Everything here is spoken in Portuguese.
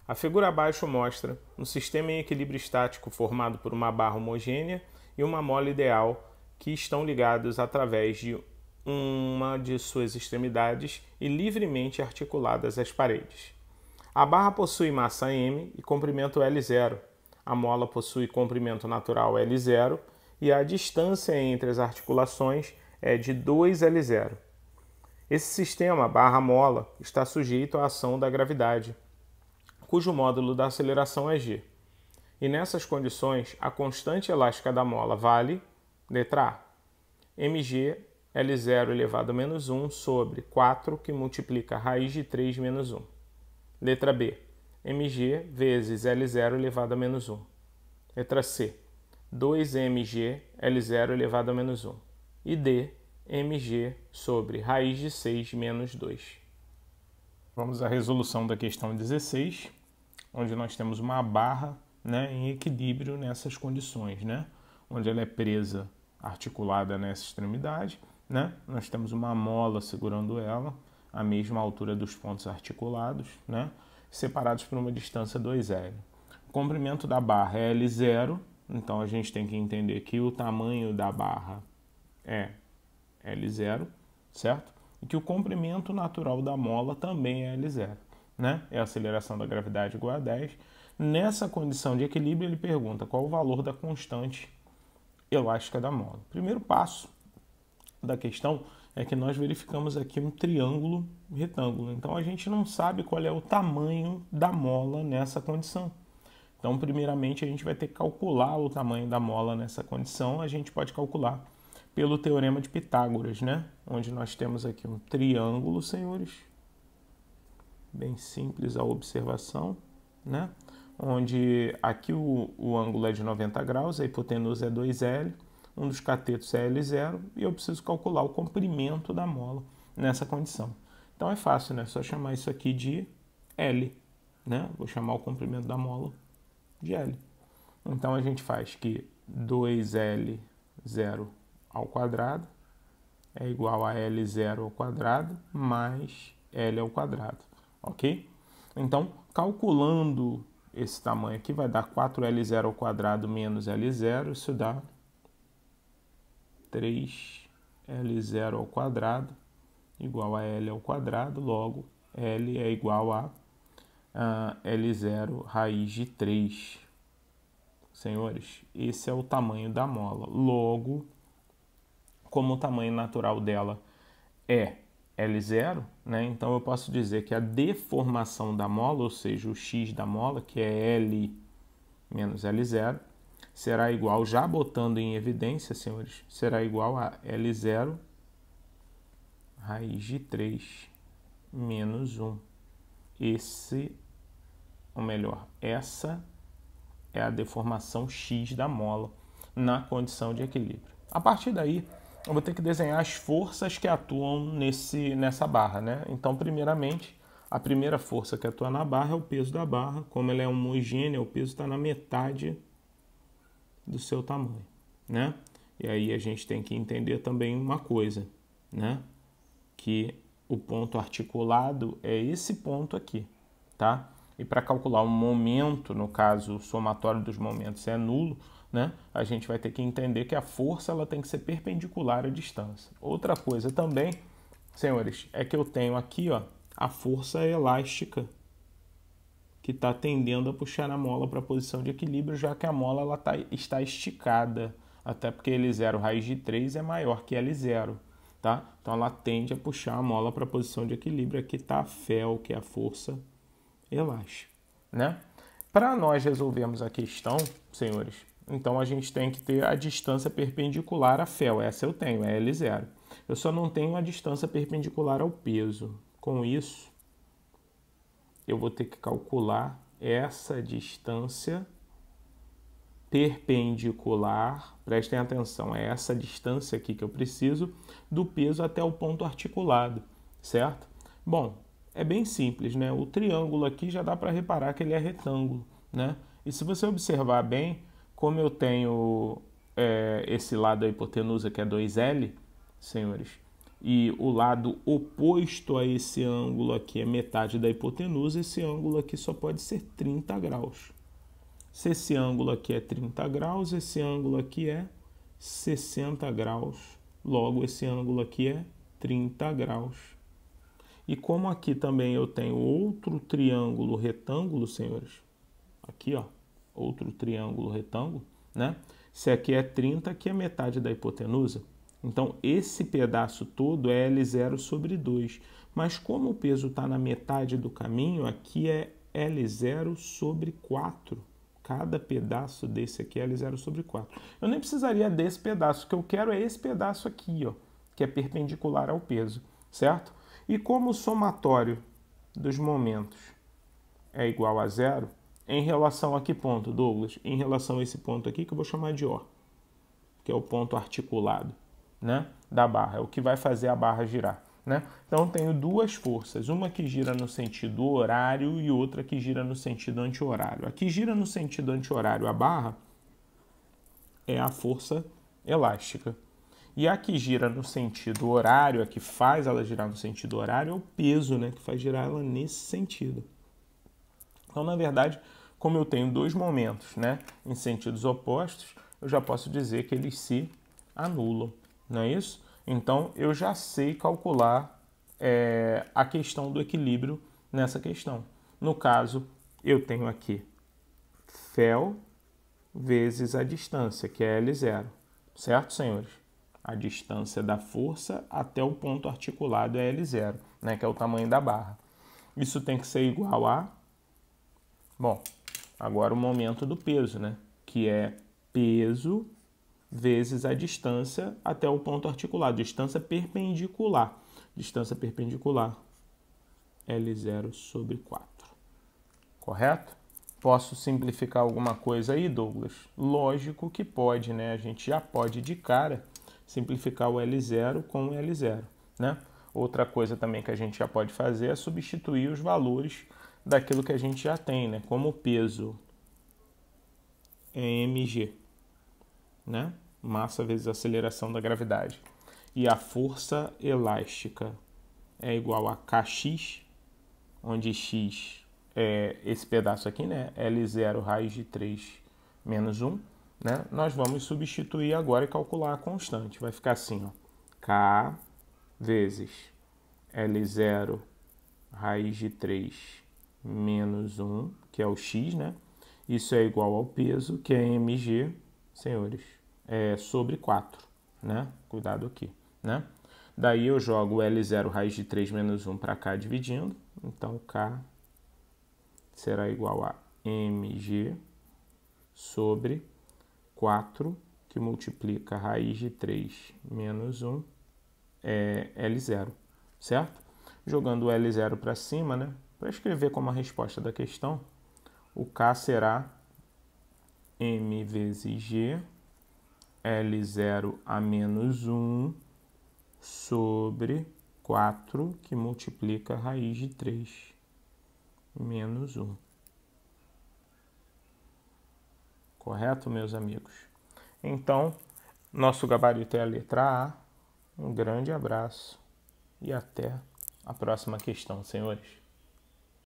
A figura abaixo mostra um sistema em equilíbrio estático formado por uma barra homogênea e uma mola ideal que estão ligados através de uma de suas extremidades e livremente articuladas às paredes. A barra possui massa m e comprimento L0. A mola possui comprimento natural L0 e a distância entre as articulações é de 2L0. Esse sistema barra-mola está sujeito à ação da gravidade, cujo módulo da aceleração é g. E nessas condições, a constante elástica da mola vale, letra A, mg L0 elevado a menos 1 sobre 4 que multiplica a raiz de 3 menos 1. Letra B, mg vezes L0 elevado a menos 1. Letra C, 2mg L0 elevado a menos 1. E D, mg sobre raiz de 6 menos 2. Vamos à resolução da questão 16, onde nós temos uma barra, em equilíbrio nessas condições, onde ela é presa, articulada nessa extremidade, nós temos uma mola segurando ela, à mesma altura dos pontos articulados, separados por uma distância 2L. O comprimento da barra é L0, então a gente tem que entender que o tamanho da barra é L0, certo? E que o comprimento natural da mola também é L0, É a aceleração da gravidade igual a 10. Nessa condição de equilíbrio, ele pergunta qual o valor da constante elástica da mola. O primeiro passo da questão é que nós verificamos aqui um triângulo retângulo. Então, a gente não sabe qual é o tamanho da mola nessa condição. Então, primeiramente, a gente vai ter que calcular o tamanho da mola nessa condição. A gente pode calcular pelo teorema de Pitágoras, Onde nós temos aqui um triângulo, senhores. Bem simples a observação, Onde aqui o ângulo é de 90 graus, a hipotenusa é 2L, um dos catetos é L0 e eu preciso calcular o comprimento da mola nessa condição. Então é fácil, É só chamar isso aqui de L, Vou chamar o comprimento da mola de L. Então a gente faz que 2L0 ao quadrado é igual a L0 ao quadrado mais L ao quadrado, ok? Então, calculando esse tamanho aqui, vai dar 4L0 ao quadrado menos L0, isso dá 3L0 ao quadrado igual a L ao quadrado, logo L é igual a L0 raiz de 3. Senhores, esse é o tamanho da mola. Logo, como o tamanho natural dela é L0, então eu posso dizer que a deformação da mola, ou seja, o x da mola, que é L menos L0, será igual, já botando em evidência, senhores, será igual a L0 raiz de 3 menos 1. Essa é a deformação x da mola na condição de equilíbrio. A partir daí, eu vou ter que desenhar as forças que atuam nessa barra, Então, primeiramente, a primeira força que atua na barra é o peso da barra. Como ela é homogênea, o peso está na metade do seu tamanho, E aí a gente tem que entender também uma coisa, Que o ponto articulado é esse ponto aqui, tá? E para calcular o momento, no caso, o somatório dos momentos é nulo, a gente vai ter que entender que a força ela tem que ser perpendicular à distância. Outra coisa também, senhores, é que eu tenho aqui a força elástica que está tendendo a puxar a mola para a posição de equilíbrio, já que a mola está esticada, até porque L0 raiz de 3 é maior que L0, tá? Então ela tende a puxar a mola para a posição de equilíbrio. Aqui está a fel, que é a força elástica, Para nós resolvermos a questão, senhores, então a gente tem que ter a distância perpendicular à fel. Essa eu tenho, é L0. Eu só não tenho a distância perpendicular ao peso. Com isso, eu vou ter que calcular essa distância perpendicular, prestem atenção, é essa distância aqui que eu preciso do peso até o ponto articulado, certo? Bom, é bem simples, O triângulo aqui já dá para reparar que ele é retângulo, E se você observar bem, como eu tenho esse lado da hipotenusa que é 2L, senhores, e o lado oposto a esse ângulo aqui é metade da hipotenusa, esse ângulo aqui só pode ser 30 graus. Se esse ângulo aqui é 30 graus, esse ângulo aqui é 60 graus. Logo, esse ângulo aqui é 30 graus. E como aqui também eu tenho outro triângulo retângulo, senhores, aqui, ó, outro triângulo retângulo, né? Se aqui é 30, aqui é metade da hipotenusa. Então, esse pedaço todo é L0 sobre 2. Mas como o peso está na metade do caminho, aqui é L0 sobre 4. Cada pedaço desse aqui é L0 sobre 4. Eu nem precisaria desse pedaço. O que eu quero é esse pedaço aqui, ó, que é perpendicular ao peso, certo? E como o somatório dos momentos é igual a 0, em relação a que ponto, Douglas? Em relação a esse ponto aqui, que eu vou chamar de O, que é o ponto articulado, né, da barra, é o que vai fazer a barra girar, né? Então, eu tenho duas forças, uma que gira no sentido horário e outra que gira no sentido anti-horário. A que gira no sentido anti-horário, a barra, é a força elástica. E a que gira no sentido horário, a que faz ela girar no sentido horário, é o peso, né, que faz girar ela nesse sentido. Então, na verdade, como eu tenho dois momentos, né, em sentidos opostos, eu já posso dizer que eles se anulam, não é isso? Então, eu já sei calcular a questão do equilíbrio nessa questão. No caso, eu tenho aqui Fel vezes a distância, que é L0, certo, senhores? A distância da força até o ponto articulado é L0, né, que é o tamanho da barra. Isso tem que ser igual a... Bom, agora o momento do peso, né, que é peso vezes a distância até o ponto articulado, distância perpendicular. Distância perpendicular, L0 sobre 4. Correto? Posso simplificar alguma coisa aí, Douglas? Lógico que pode, né? A gente já pode de cara simplificar o L0 com o L0, né? Outra coisa também que a gente já pode fazer é substituir os valores daquilo que a gente já tem, né? Como o peso é mg, né? Massa vezes aceleração da gravidade. E a força elástica é igual a Kx, onde x é esse pedaço aqui, né? L0 raiz de 3 menos 1, né? Nós vamos substituir agora e calcular a constante. Vai ficar assim, ó. K vezes L0 raiz de 3 menos 1, que é o x, né? Isso é igual ao peso, que é mg, senhores, sobre 4, né? Cuidado aqui, né? Daí eu jogo L0 raiz de 3 menos 1 para cá dividindo. Então, K será igual a mg sobre 4, que multiplica raiz de 3 menos 1, é L0, certo? Jogando o L0 para cima, né? Para escrever como a resposta da questão, o K será m vezes g, L0 a menos 1, sobre 4, que multiplica raiz de 3 menos 1. Correto, meus amigos? Então, nosso gabarito é a letra A. Um grande abraço e até a próxima questão, senhores.